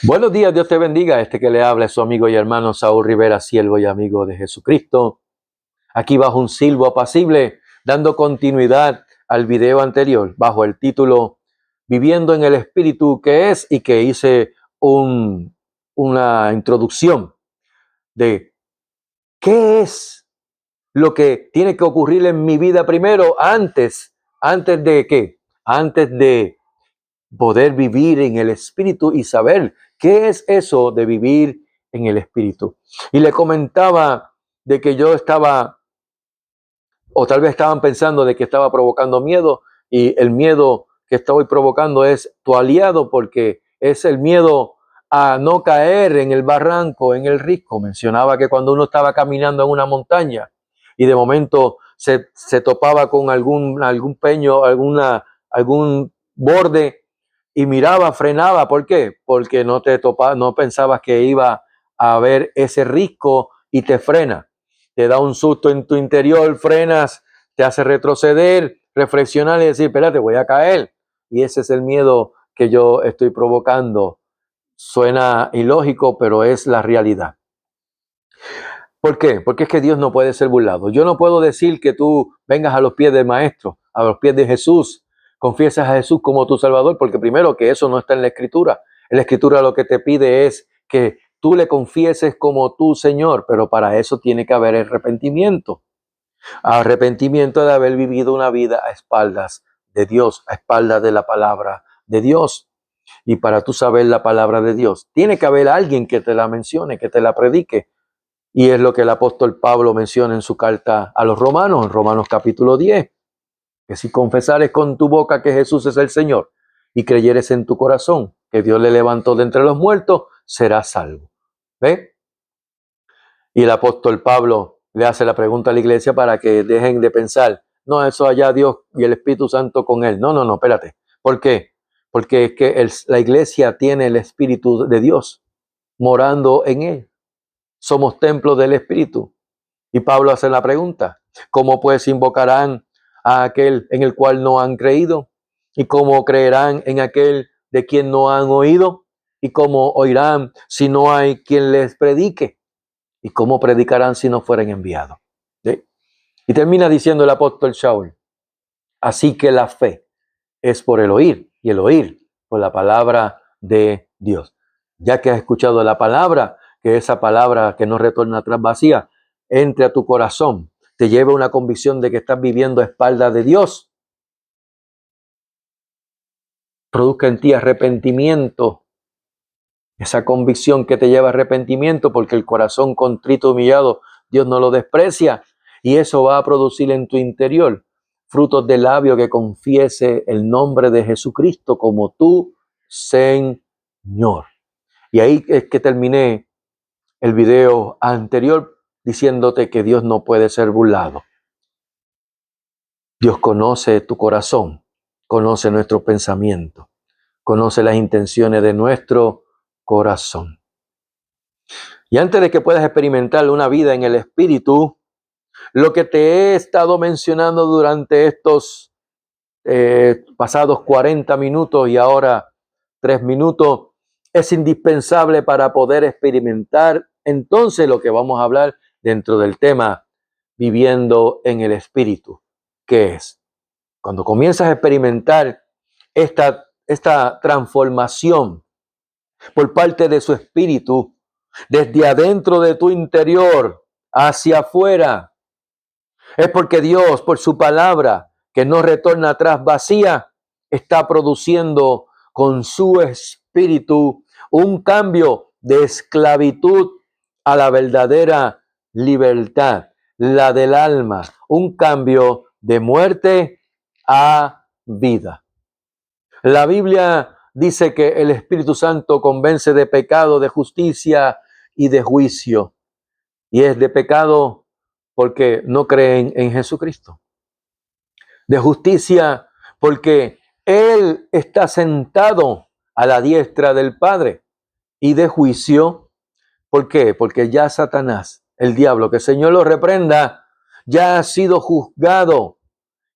Buenos días, Dios te bendiga. Este que le habla es su amigo y hermano Saúl Rivera, siervo y amigo de Jesucristo. Aquí bajo un silbo apacible, dando continuidad al video anterior, bajo el título Viviendo en el Espíritu, que es, y que hice una introducción de qué es lo que tiene que ocurrir en mi vida primero, antes de qué, antes de poder vivir en el Espíritu y saber qué es eso de vivir en el Espíritu. Y le comentaba de que yo estaba, o tal vez estaban pensando de que estaba provocando miedo, y el miedo que estoy provocando es tu aliado, porque es el miedo a no caer en el barranco, en el risco. Mencionaba que cuando uno estaba caminando en una montaña y de momento se topaba con algún peño, algún borde, y miraba, frenaba. ¿Por qué? Porque no pensabas que iba a haber ese risco y te frena. Te da un susto en tu interior, frenas, te hace retroceder, reflexionar y decir, espérate, voy a caer. Y ese es el miedo que yo estoy provocando. Suena ilógico, pero es la realidad. ¿Por qué? Porque es que Dios no puede ser burlado. Yo no puedo decir que tú vengas a los pies del Maestro, a los pies de Jesús, confiesas a Jesús como tu Salvador, porque primero que eso no está en la Escritura. En la Escritura lo que te pide es que tú le confieses como tu Señor, pero para eso tiene que haber arrepentimiento. Arrepentimiento de haber vivido una vida a espaldas de Dios, a espaldas de la palabra de Dios. Y para tú saber la palabra de Dios, tiene que haber alguien que te la mencione, que te la predique. Y es lo que el apóstol Pablo menciona en su carta a los Romanos, en Romanos capítulo 10, que si confesares con tu boca que Jesús es el Señor y creyeres en tu corazón que Dios le levantó de entre los muertos, serás salvo. ¿Ve? Y el apóstol Pablo le hace la pregunta a la iglesia para que dejen de pensar, no, eso allá Dios y el Espíritu Santo con él. No, espérate. ¿Por qué? Porque es que la iglesia tiene el Espíritu de Dios morando en él. Somos templos del Espíritu. Y Pablo hace la pregunta, ¿cómo pues invocarán a aquel en el cual no han creído? ¿Y cómo creerán en aquel de quien no han oído? ¿Y cómo oirán si no hay quien les predique? ¿Y cómo predicarán si no fueren enviados? ¿Sí? Y termina diciendo el apóstol Shaul, así que la fe es por el oír, y el oír por la palabra de Dios. Ya que has escuchado la palabra, que esa palabra que no retorna atrás vacía, entre a tu corazón, te lleve una convicción de que estás viviendo a espaldas de Dios, produzca en ti arrepentimiento, esa convicción que te lleva a arrepentimiento, porque el corazón contrito, humillado, Dios no lo desprecia, y eso va a producir en tu interior frutos de labio que confiese el nombre de Jesucristo como tu Señor. Y ahí es que terminé el video anterior diciéndote que Dios no puede ser burlado. Dios conoce tu corazón, conoce nuestros pensamientos, conoce las intenciones de nuestro corazón. Y antes de que puedas experimentar una vida en el Espíritu, lo que te he estado mencionando durante estos pasados 40 minutos y ahora 3 minutos, es indispensable para poder experimentar entonces lo que vamos a hablar dentro del tema viviendo en el Espíritu. ¿Qué es? Cuando comienzas a experimentar esta transformación por parte de su Espíritu, desde adentro de tu interior hacia afuera, es porque Dios, por su palabra, que no retorna atrás vacía, está produciendo con su Espíritu un cambio de esclavitud a la verdadera libertad, la del alma, un cambio de muerte a vida. La Biblia dice que el Espíritu Santo convence de pecado, de justicia y de juicio. Y es de pecado porque no creen en Jesucristo. De justicia porque Él está sentado a la diestra del Padre. Y de juicio, ¿por qué? Porque ya Satanás, el diablo, que el Señor lo reprenda, ya ha sido juzgado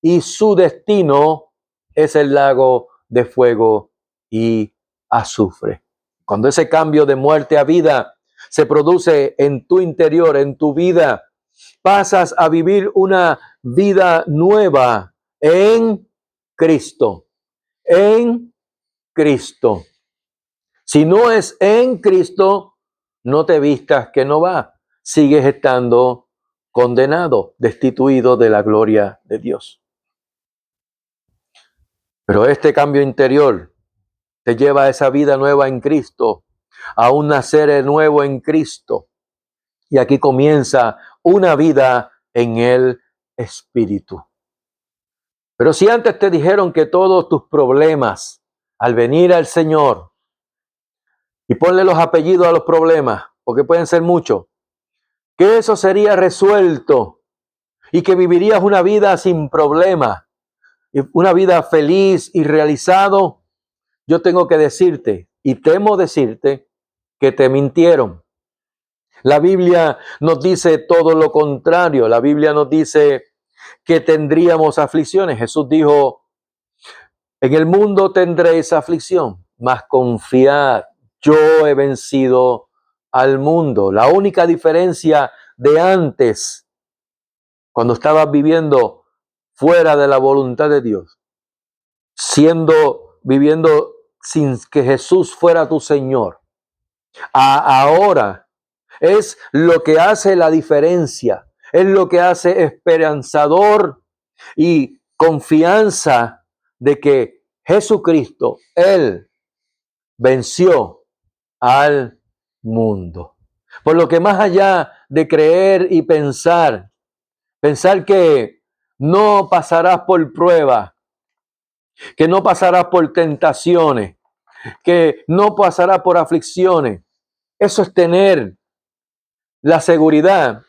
y su destino es el lago de fuego y azufre. Cuando ese cambio de muerte a vida se produce en tu interior, en tu vida, pasas a vivir una vida nueva en Cristo. En Cristo. Si no es en Cristo, no te vistas que no va. Sigues estando condenado, destituido de la gloria de Dios. Pero este cambio interior te lleva a esa vida nueva en Cristo, a un nacer nuevo en Cristo. Y aquí comienza una vida en el Espíritu. Pero si antes te dijeron que todos tus problemas, al venir al Señor, y ponle los apellidos a los problemas, porque pueden ser muchos, que eso sería resuelto y que vivirías una vida sin problemas, una vida feliz y realizado, yo tengo que decirte, y temo decirte, que te mintieron. La Biblia nos dice todo lo contrario. La Biblia nos dice que tendríamos aflicciones. Jesús dijo, en el mundo tendréis aflicción, mas confiad, yo he vencido al mundo. La única diferencia de antes, cuando estabas viviendo fuera de la voluntad de Dios, viviendo sin que Jesús fuera tu Señor, ahora es lo que hace la diferencia, es lo que hace esperanzador y confianza de que Jesucristo, Él venció al mundo. Por lo que más allá de creer y pensar que no pasarás por pruebas, que no pasarás por tentaciones, que no pasarás por aflicciones, eso es tener la seguridad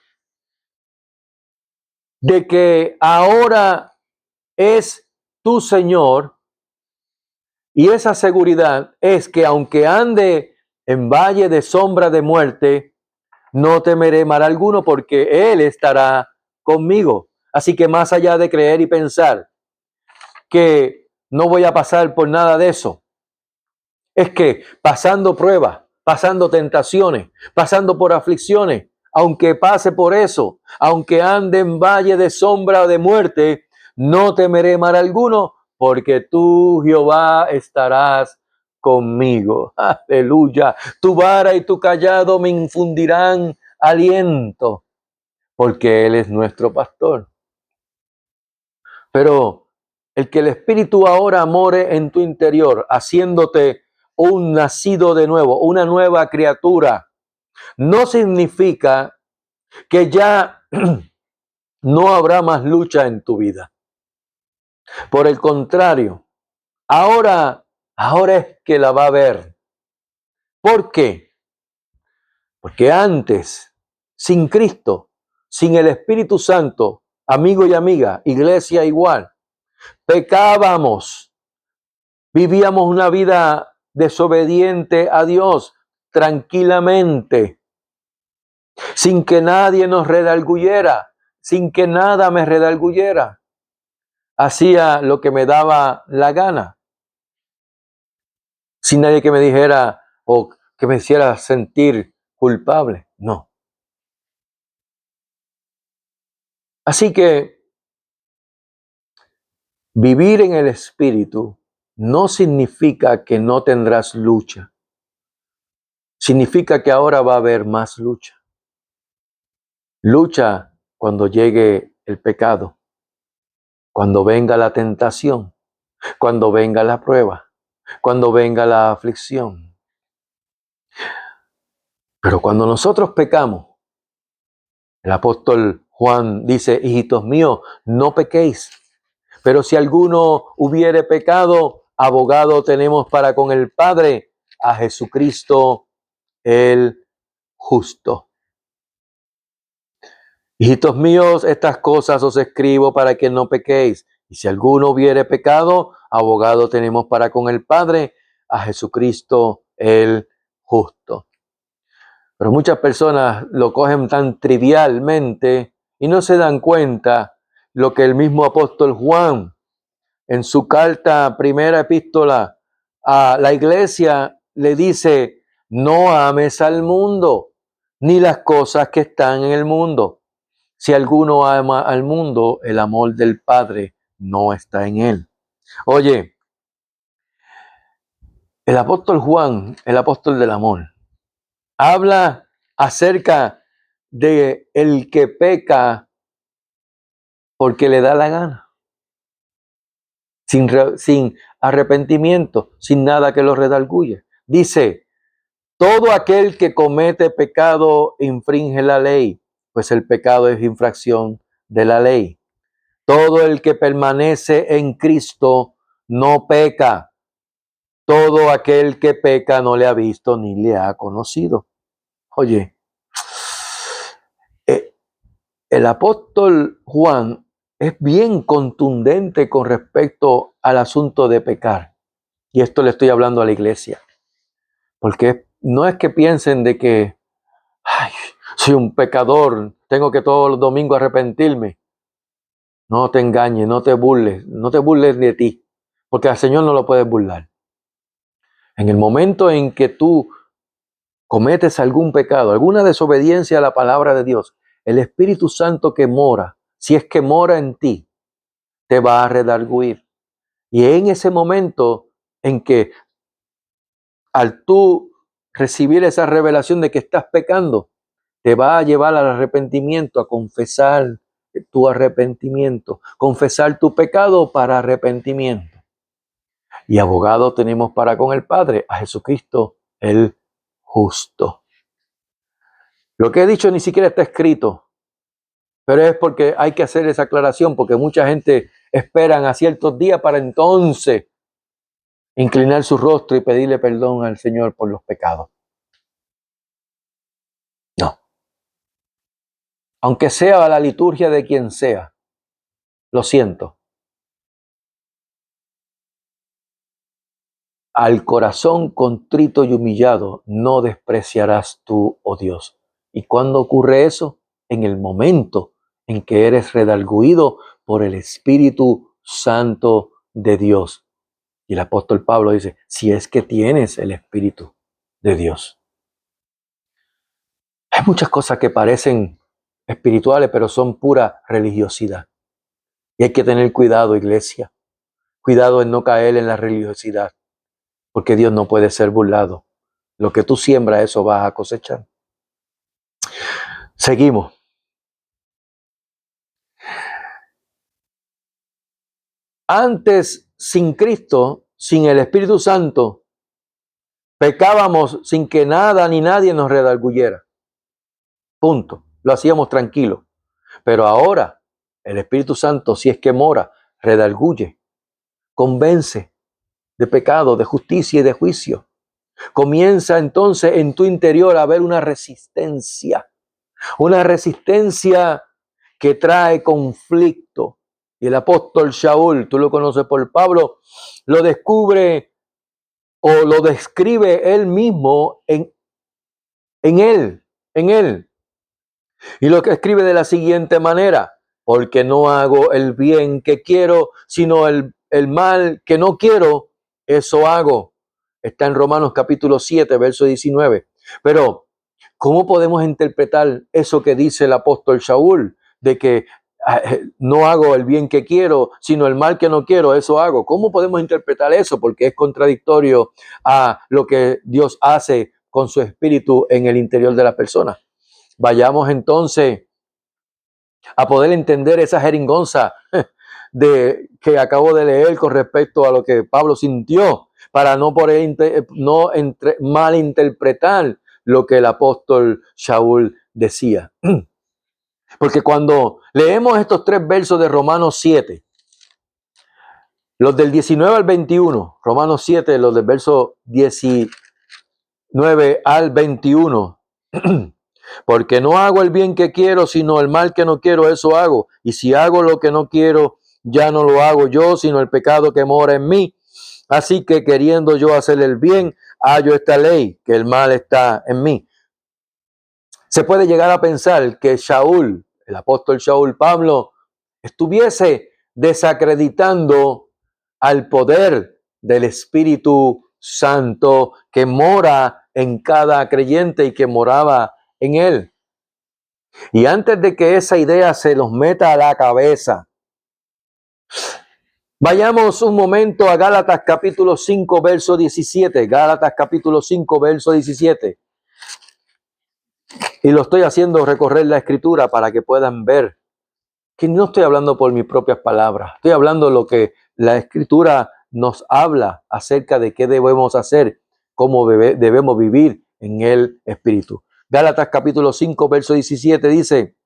de que ahora es tu Señor, y esa seguridad es que aunque ande en valle de sombra de muerte, no temeré mal alguno porque Él estará conmigo. Así que más allá de creer y pensar que no voy a pasar por nada de eso, es que pasando pruebas, pasando tentaciones, pasando por aflicciones, aunque pase por eso, aunque ande en valle de sombra de muerte, no temeré mal alguno, porque tú, Jehová, estarás conmigo. Aleluya. Tu vara y tu callado me infundirán aliento, porque Él es nuestro pastor. Pero el que el Espíritu ahora more en tu interior, haciéndote un nacido de nuevo, una nueva criatura, no significa que ya no habrá más lucha en tu vida. Por el contrario, ahora es que la va a haber. ¿Por qué? Porque antes, sin Cristo, sin el Espíritu Santo, amigo y amiga, iglesia igual, pecábamos, vivíamos una vida desobediente a Dios tranquilamente, sin que nadie nos redarguyera, sin que nada me redarguyera. Hacía lo que me daba la gana, sin nadie que me dijera o que me hiciera sentir culpable. No. Así que vivir en el Espíritu no significa que no tendrás lucha. Significa que ahora va a haber más lucha. Lucha cuando llegue el pecado, cuando venga la tentación, cuando venga la prueba, cuando venga la aflicción. Pero cuando nosotros pecamos, el apóstol Juan dice, hijitos míos, no pequéis. Pero si alguno hubiere pecado, abogado tenemos para con el Padre, a Jesucristo el justo. Hijitos míos, estas cosas os escribo para que no pequéis. Y si alguno hubiere pecado, abogado tenemos para con el Padre, a Jesucristo el justo. Pero muchas personas lo cogen tan trivialmente y no se dan cuenta lo que el mismo apóstol Juan, en su carta, primera epístola a la iglesia, le dice no ames al mundo, ni las cosas que están en el mundo. Si alguno ama al mundo, el amor del Padre no está en él. Oye, el apóstol Juan, el apóstol del amor, habla acerca de el que peca porque le da la gana, sin arrepentimiento, sin nada que lo redarguye. Dice, todo aquel que comete pecado infringe la ley, pues el pecado es infracción de la ley. Todo el que permanece en Cristo no peca. Todo aquel que peca no le ha visto ni le ha conocido. Oye, el apóstol Juan es bien contundente con respecto al asunto de pecar. Y esto le estoy hablando a la iglesia. Porque no es que piensen de que, ay, soy un pecador, tengo que todos los domingos arrepentirme. No te engañes, no te burles de ti, porque al Señor no lo puedes burlar. En el momento en que tú cometes algún pecado, alguna desobediencia a la palabra de Dios, el Espíritu Santo que mora, si es que mora en ti, te va a redarguir. Y en ese momento en que al tú recibir esa revelación de que estás pecando, te va a llevar al arrepentimiento, a confesar tu arrepentimiento, confesar tu pecado para arrepentimiento. Y abogado tenemos para con el Padre, a Jesucristo el justo. Lo que he dicho ni siquiera está escrito, pero es porque hay que hacer esa aclaración, porque mucha gente esperan a ciertos días para entonces inclinar su rostro y pedirle perdón al Señor por los pecados. No. Aunque sea la liturgia de quien sea, lo siento. Al corazón contrito y humillado no despreciarás tú, oh Dios. ¿Y cuándo ocurre eso? En el momento en que eres redarguido por el Espíritu Santo de Dios. Y el apóstol Pablo dice, si es que tienes el Espíritu de Dios. Hay muchas cosas que parecen espirituales, pero son pura religiosidad. Y hay que tener cuidado, iglesia. Cuidado en no caer en la religiosidad, porque Dios no puede ser burlado. Lo que tú siembras, eso vas a cosechar. Seguimos. Antes, sin Cristo, sin el Espíritu Santo, pecábamos sin que nada ni nadie nos redarguyera. Punto. Lo hacíamos tranquilo. Pero ahora, el Espíritu Santo, si es que mora, redarguye, convence de pecado, de justicia y de juicio. Comienza entonces en tu interior a haber una resistencia que trae conflicto. Y el apóstol Shaul, tú lo conoces por Pablo, lo descubre o lo describe él mismo en él. Y lo que escribe de la siguiente manera, porque no hago el bien que quiero, sino el mal que no quiero, eso hago. Está en Romanos capítulo 7, verso 19. Pero, ¿cómo podemos interpretar eso que dice el apóstol Shaul? De que no hago el bien que quiero, sino el mal que no quiero, eso hago. ¿Cómo podemos interpretar eso? Porque es contradictorio a lo que Dios hace con su espíritu en el interior de la persona. Vayamos entonces a poder entender esa jeringonza que acabo de leer con respecto a lo que Pablo sintió, para no malinterpretar lo que el apóstol Shaul decía. Porque cuando leemos estos 3 versos de Romanos 7, los del 19 al 21, Romanos 7, los del verso 19 al 21, porque no hago el bien que quiero, sino el mal que no quiero, eso hago. Y si hago lo que no quiero, ya no lo hago yo, sino el pecado que mora en mí. Así que queriendo yo hacer el bien, hallo esta ley, que el mal está en mí. Se puede llegar a pensar que Shaul, el apóstol Shaul Pablo, estuviese desacreditando al poder del Espíritu Santo que mora en cada creyente y que moraba en él. Y antes de que esa idea se nos meta a la cabeza, vayamos un momento a Gálatas capítulo 5, verso 17. Gálatas capítulo 5, verso 17. Y lo estoy haciendo recorrer la escritura para que puedan ver que no estoy hablando por mis propias palabras. Estoy hablando lo que la escritura nos habla acerca de qué debemos hacer, cómo debemos vivir en el Espíritu. Gálatas capítulo 5, verso 17 dice,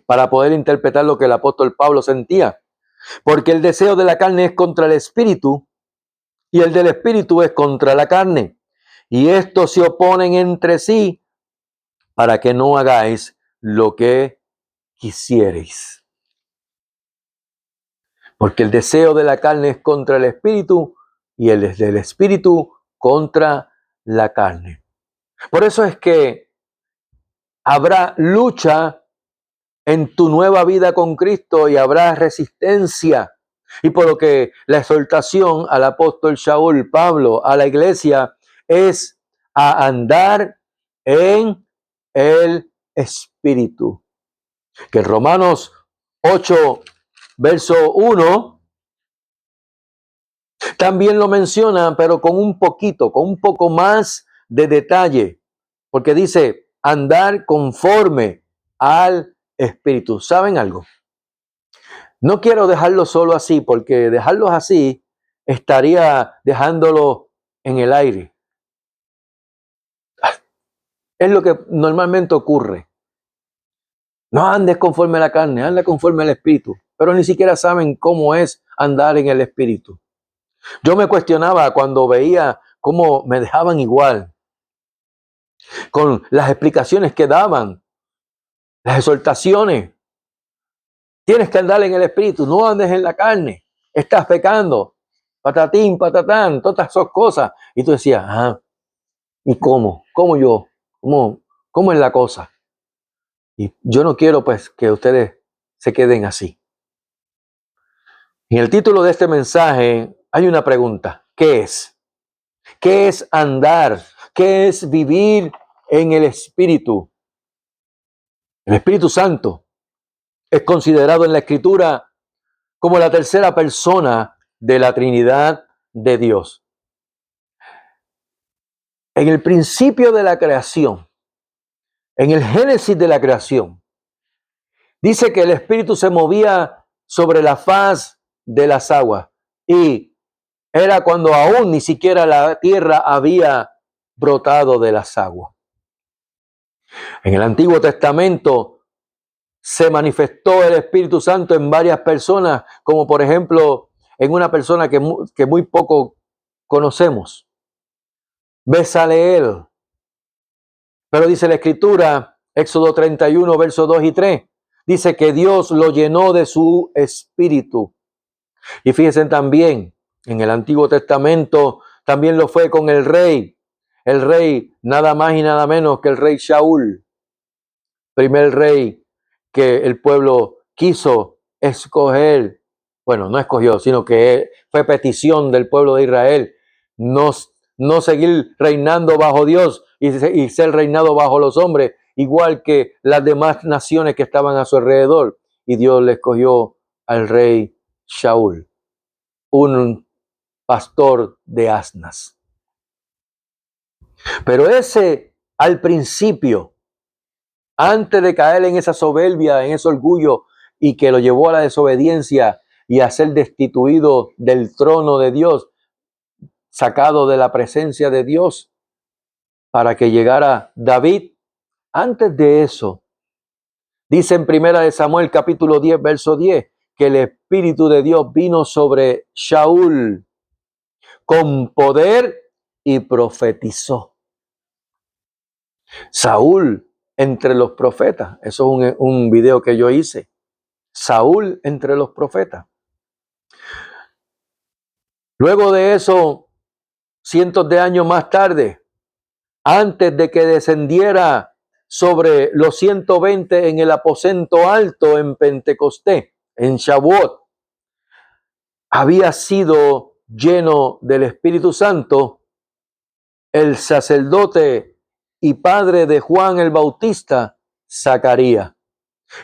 para poder interpretar lo que el apóstol Pablo sentía, porque el deseo de la carne es contra el Espíritu y el del Espíritu es contra la carne. Y estos se oponen entre sí para que no hagáis lo que quisierais. Porque el deseo de la carne es contra el Espíritu y el del Espíritu contra la carne. Por eso es que habrá lucha en tu nueva vida con Cristo y habrá resistencia. Y por lo que la exhortación al apóstol Shaul, Pablo, a la iglesia es a andar en el Espíritu. Que en Romanos 8, verso 1, también lo menciona, pero con un poco más de detalle. Porque dice, andar conforme al Espíritu. ¿Saben algo? No quiero dejarlo solo así, porque dejarlos así estaría dejándolo en el aire. Es lo que normalmente ocurre. No andes conforme a la carne, anda conforme al Espíritu. Pero ni siquiera saben cómo es andar en el Espíritu. Yo me cuestionaba cuando veía cómo me dejaban igual, con las explicaciones que daban, las exhortaciones. Tienes que andar en el Espíritu, no andes en la carne, estás pecando, patatín, patatán, todas esas cosas. Y tú decías, ¿y cómo? ¿Cómo yo? ¿Cómo es la cosa? Y yo no quiero pues que ustedes se queden así. En el título de este mensaje hay una pregunta. ¿Qué es? ¿Qué es andar? ¿Qué es vivir en el Espíritu? El Espíritu Santo es considerado en la Escritura como la tercera persona de la Trinidad de Dios. En el principio de la creación, en el génesis de la creación, dice que el Espíritu se movía sobre la faz de las aguas y era cuando aún ni siquiera la tierra había brotado de las aguas. En el Antiguo Testamento se manifestó el Espíritu Santo en varias personas, como por ejemplo en una persona que muy poco conocemos, Bezaleel. Pero dice la Escritura, Éxodo 31, versos 2 y 3, dice que Dios lo llenó de su Espíritu. Y fíjense también, en el Antiguo Testamento también lo fue con el rey nada más y nada menos que el rey Shaul, primer rey que el pueblo quiso escoger, bueno, no escogió, sino que fue petición del pueblo de Israel, no seguir reinando bajo Dios y ser reinado bajo los hombres, igual que las demás naciones que estaban a su alrededor. Y Dios le escogió al rey Shaul, un pastor de asnas. Pero ese, al principio, antes de caer en esa soberbia, en ese orgullo, y que lo llevó a la desobediencia y a ser destituido del trono de Dios, sacado de la presencia de Dios, para que llegara David. Antes de eso, dice en 1 Samuel capítulo 10, verso 10, que el Espíritu de Dios vino sobre Shaul con poder y profetizó. Saúl entre los profetas. Eso es un video que yo hice. Saúl entre los profetas. Luego de eso, cientos de años más tarde, antes de que descendiera sobre los 120 en el aposento alto en Pentecostés, en Shavuot, había sido lleno del Espíritu Santo el sacerdote y padre de Juan el Bautista, Zacarías.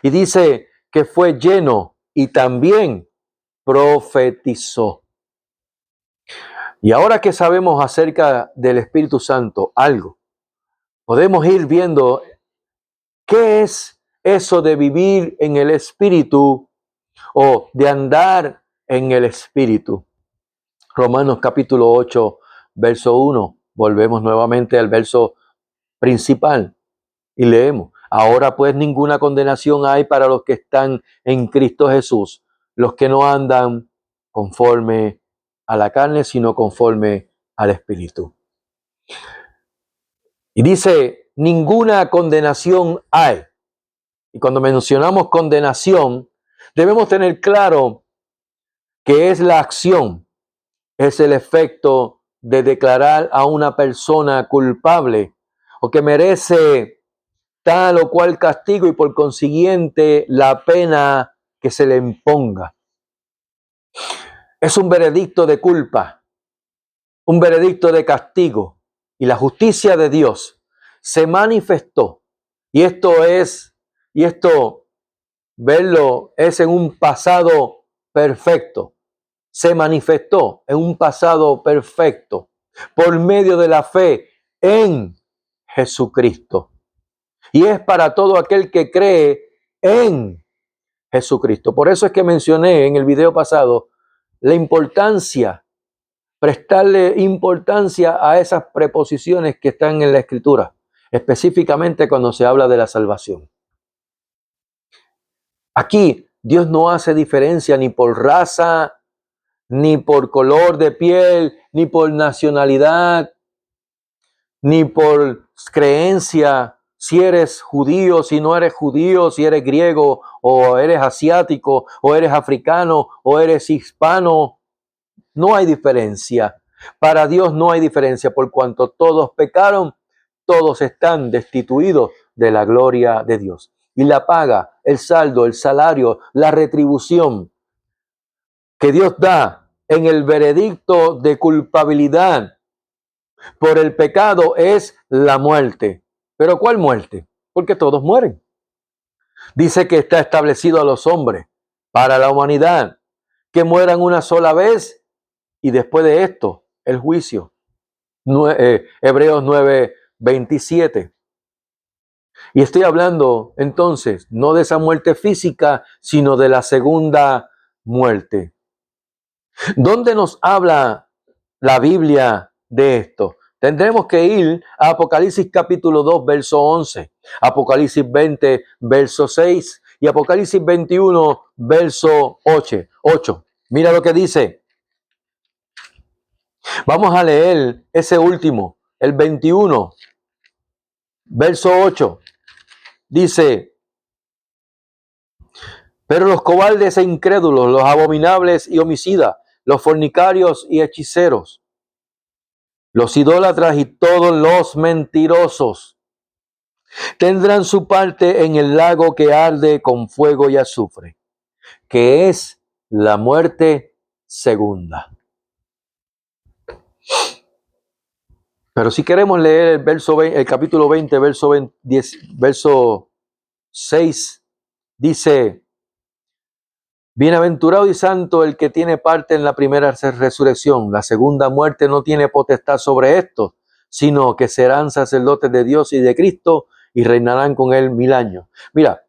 Y dice que fue lleno y también profetizó. Y ahora que sabemos acerca del Espíritu Santo algo, podemos ir viendo qué es eso de vivir en el Espíritu o de andar en el Espíritu. Romanos capítulo 8, verso 1. Volvemos nuevamente al verso principal y leemos. Ahora pues ninguna condenación hay para los que están en Cristo Jesús, los que no andan conforme a la carne, sino conforme al Espíritu. Y dice, ninguna condenación hay. Y cuando mencionamos condenación, debemos tener claro que es la acción, es el efecto de declarar a una persona culpable o que merece tal o cual castigo y por consiguiente la pena que se le imponga. Es un veredicto de culpa, un veredicto de castigo, y la justicia de Dios se manifestó. Y esto verlo es en un pasado perfecto. Se manifestó en un pasado perfecto por medio de la fe en Jesucristo. Y es para todo aquel que cree en Jesucristo. Por eso es que mencioné en el video pasado la importancia, prestarle importancia a esas preposiciones que están en la Escritura, específicamente cuando se habla de la salvación. Aquí Dios no hace diferencia ni por raza, ni por color de piel, ni por nacionalidad, ni por creencia, si eres judío, si no eres judío, si eres griego, o eres asiático, o eres africano, o eres hispano. No hay diferencia. Para Dios no hay diferencia, por cuanto todos pecaron, todos están destituidos de la gloria de Dios. Y la paga, el saldo, el salario, la retribución que Dios da en el veredicto de culpabilidad por el pecado es la muerte. ¿Pero cuál muerte? Porque todos mueren. Dice que está establecido a los hombres, para la humanidad, que mueran una sola vez y después de esto, el juicio. Hebreos 9:27. Y estoy hablando entonces no de esa muerte física, sino de la segunda muerte. ¿Dónde nos habla la Biblia de esto? Tendremos que ir a Apocalipsis capítulo 2, verso 11, Apocalipsis 20, verso 6 y Apocalipsis 21, verso 8. Mira lo que dice. Vamos a leer ese último, el 21, verso 8. Dice, pero los cobardes e incrédulos, los abominables y homicidas, los fornicarios y hechiceros, los idólatras y todos los mentirosos tendrán su parte en el lago que arde con fuego y azufre, que es la muerte segunda. Pero si queremos leer el capítulo 20, verso 6, dice, bienaventurado y santo el que tiene parte en la primera resurrección. La segunda muerte no tiene potestad sobre esto, sino que serán sacerdotes de Dios y de Cristo y reinarán con él 1000 años. Mira,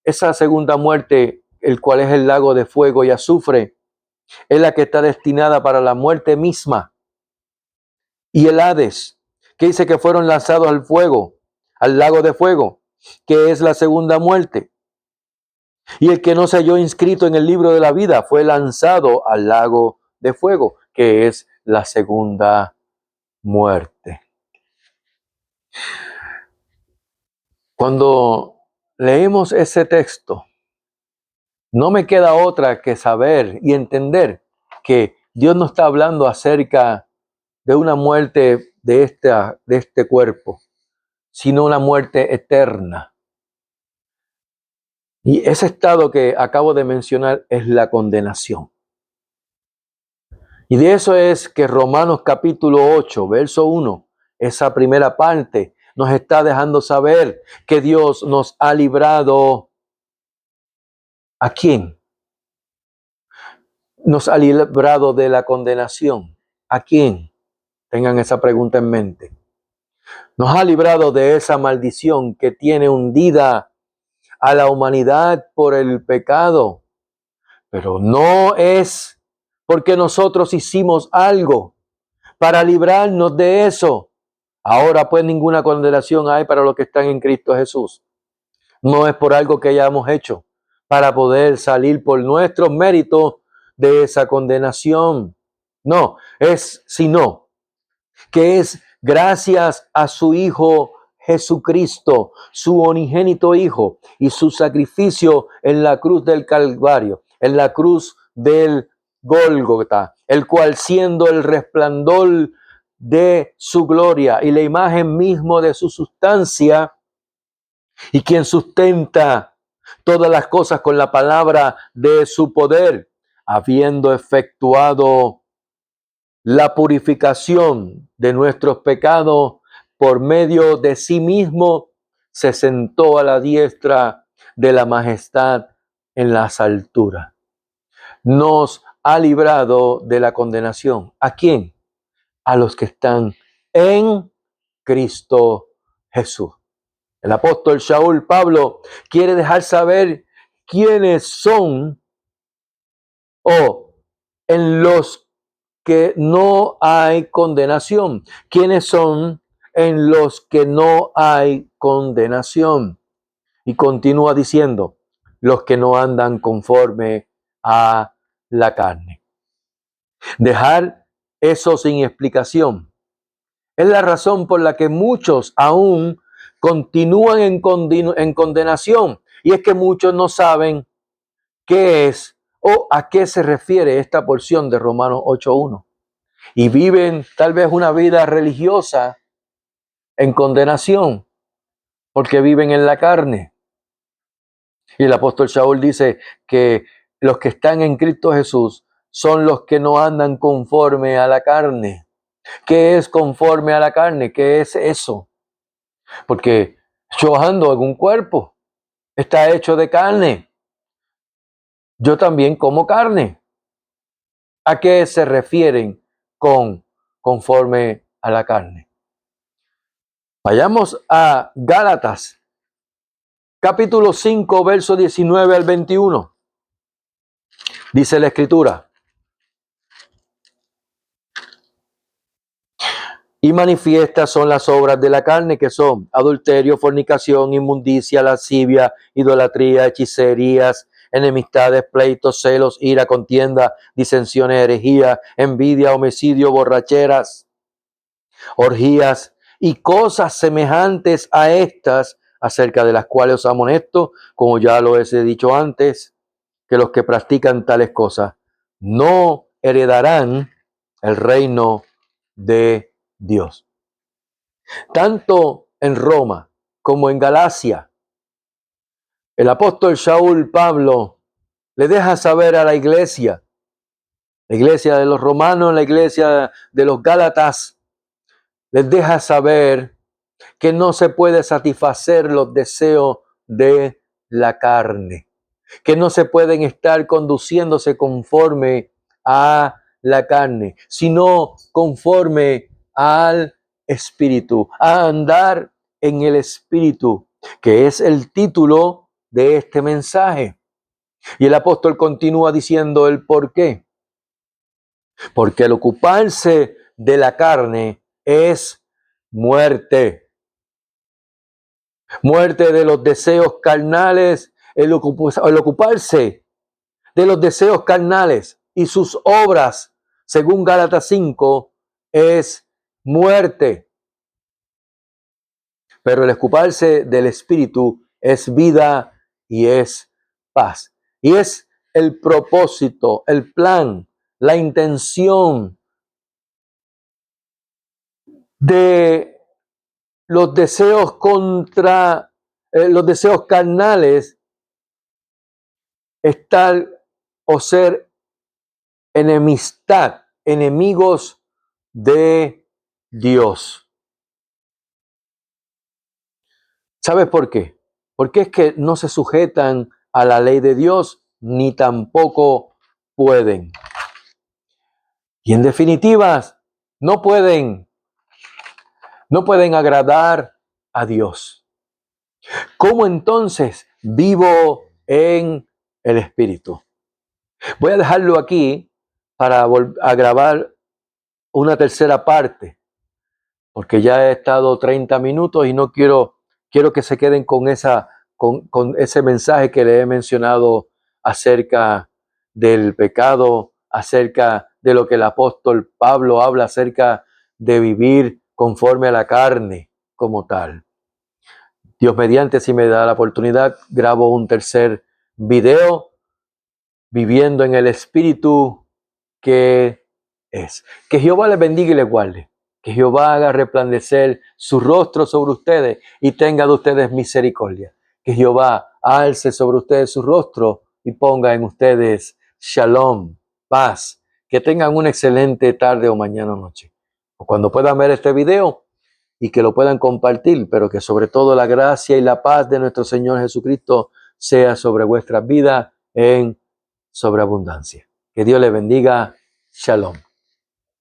esa segunda muerte, el cual es el lago de fuego y azufre, es la que está destinada para la muerte misma. Y el Hades, que dice que fueron lanzados al fuego, al lago de fuego, que es la segunda muerte. Y el que no se halló inscrito en el libro de la vida fue lanzado al lago de fuego, que es la segunda muerte. Cuando leemos ese texto, no me queda otra que saber y entender que Dios no está hablando acerca de una muerte de este cuerpo, sino una muerte eterna. Y ese estado que acabo de mencionar es la condenación. Y de eso es que Romanos capítulo 8, verso 1, esa primera parte nos está dejando saber que Dios nos ha librado. ¿A quién? Nos ha librado de la condenación. ¿A quién? Tengan esa pregunta en mente. Nos ha librado de esa maldición que tiene hundida a la humanidad por el pecado. Pero no es porque nosotros hicimos algo para librarnos de eso. Ahora pues ninguna condenación hay para los que están en Cristo Jesús. No es por algo que hayamos hecho para poder salir por nuestros méritos de esa condenación. No, es sino que es gracias a su Hijo Jesucristo, su unigénito Hijo, y su sacrificio en la cruz del Calvario, en la cruz del Gólgota, el cual siendo el resplandor de su gloria y la imagen mismo de su sustancia, y quien sustenta todas las cosas con la palabra de su poder, habiendo efectuado la purificación de nuestros pecados por medio de sí mismo, se sentó a la diestra de la majestad en las alturas. Nos ha librado de la condenación. ¿A quién? A los que están en Cristo Jesús. El apóstol Shaul Pablo quiere dejar saber quiénes son o en los que no hay condenación. ¿Quiénes son en los que no hay condenación? Y continúa diciendo, los que no andan conforme a la carne. Dejar eso sin explicación es la razón por la que muchos aún continúan en condenación. Y es que muchos no saben qué es o a qué se refiere esta porción de Romanos 8:1. Y viven tal vez una vida religiosa en condenación porque viven en la carne. Y el apóstol Shaul dice que los que están en Cristo Jesús son los que no andan conforme a la carne. ¿Qué es conforme a la carne? ¿Qué es eso? Porque yo ando en un cuerpo, está hecho de carne. Yo también como carne. ¿A qué se refieren con conforme a la carne? Vayamos a Gálatas, capítulo 5, verso 19 al 21. Dice la Escritura: y manifiestas son las obras de la carne, que son adulterio, fornicación, inmundicia, lascivia, idolatría, hechicerías, enemistades, pleitos, celos, ira, contienda, disensiones, herejía, envidia, homicidio, borracheras, orgías y cosas semejantes a estas, acerca de las cuales os amonesto, como ya lo he dicho antes, que los que practican tales cosas no heredarán el reino de Dios. Tanto en Roma como en Galacia, el apóstol Shaul Pablo le deja saber a la iglesia de los romanos, la iglesia de los gálatas, les deja saber que no se puede satisfacer los deseos de la carne, que no se pueden estar conduciéndose conforme a la carne, sino conforme al Espíritu, a andar en el Espíritu, que es el título de este mensaje. Y el apóstol continúa diciendo el por qué. Porque el ocuparse de la carne es muerte. Muerte de los deseos carnales, el ocuparse de los deseos carnales y sus obras, según Gálatas 5, es muerte. Pero el ocuparse del Espíritu es vida y es paz. Y es el propósito, el plan, la intención de los deseos los deseos carnales, estar o ser enemistad, enemigos de Dios. ¿Sabes por qué? Porque es que no se sujetan a la ley de Dios ni tampoco pueden. Y en definitiva, no pueden agradar a Dios. ¿Cómo entonces vivo en el Espíritu? Voy a dejarlo aquí para a grabar una tercera parte, porque ya he estado 30 minutos y no quiero que se queden con ese mensaje que le he mencionado acerca del pecado, acerca de lo que el apóstol Pablo habla acerca de vivir conforme a la carne como tal. Dios mediante, si me da la oportunidad, grabo un tercer video, viviendo en el Espíritu, que es. Que Jehová les bendiga y les guarde. Que Jehová haga resplandecer su rostro sobre ustedes y tenga de ustedes misericordia. Que Jehová alce sobre ustedes su rostro y ponga en ustedes shalom, paz. Que tengan una excelente tarde o mañana o noche. O cuando puedan ver este video y que lo puedan compartir, pero que sobre todo la gracia y la paz de nuestro Señor Jesucristo sea sobre vuestras vidas en sobreabundancia. Que Dios les bendiga. Shalom.